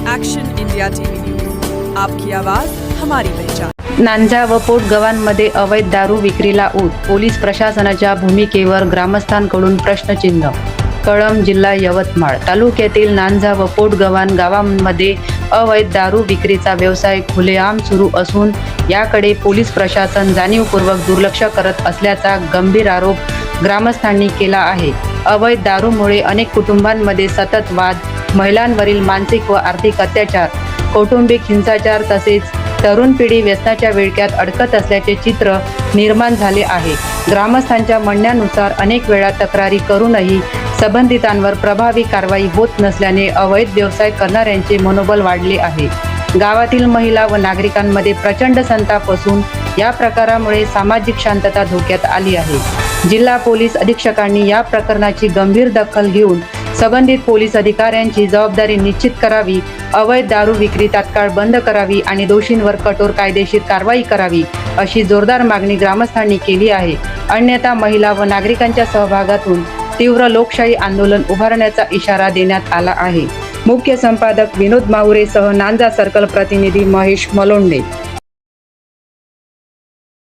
Action India TV news, आपकी आवाज हमारी पहचान। नांजा व पोटगव्हाणमध्ये अवैध दारू विक्रीला ऊत, पोलीस प्रशासनाच्या भूमिकेवर ग्रामस्थांकडून प्रश्नचिन्ह। कळंब, जिल्हा यवतमाळ तालुक्यातील नांजा व पोटगव्हाण गावांमध्ये अवैध दारू विक्रीचा व्यवसाय खुलेआम सुरू असून याकडे पोलीस प्रशासन जाणीवपूर्वक दुर्लक्ष करत असल्याचा गंभीर आरोप ग्रामस्थांनी केला आहे। अवैध दारूमुळे अनेक कुटुंबांमध्ये सतत वाद, महिलांवरील मानसिक व आर्थिक अत्याचार, कौटुंबिक हिंसाचार तसेच तरुण पिढी व्यसनाच्या विळख्यात अडकत असल्याचे चित्र निर्माण झाले आहे। ग्रामस्थांच्या म्हणण्यानुसार अनेक वेळा तक्रारी करूनही संबंधितांवर प्रभावी कारवाई होत नसल्याने अवैध व्यवसाय करणाऱ्यांचे मनोबल वाढले आहे। गावातील महिला व नागरिकांमध्ये प्रचंड संताप असून या प्रकारामुळे सामाजिक शांतता धोक्यात आली आहे। जिल्हा पोलीस अधीक्षकांनी या प्रकरणाची गंभीर दखल घेऊन संबंधित पोलीस अधिकाऱ्यांची जबाबदारी निश्चित करावी, अवैध दारू विक्री तात्काळ बंद करावी आणि दोषींवर कठोर कायदेशीर कारवाई करावी, अशी जोरदार मागणी ग्रामस्थांनी केली आहे। अन्यथा महिला व नागरिकांच्या सहभागातून तीव्र लोकशाही आंदोलन उभारण्याचा इशारा देण्यात आला आहे। मुख्य संपादक विनोद माहुरेसह नांजा सर्कल प्रतिनिधी महेश मलोंडे।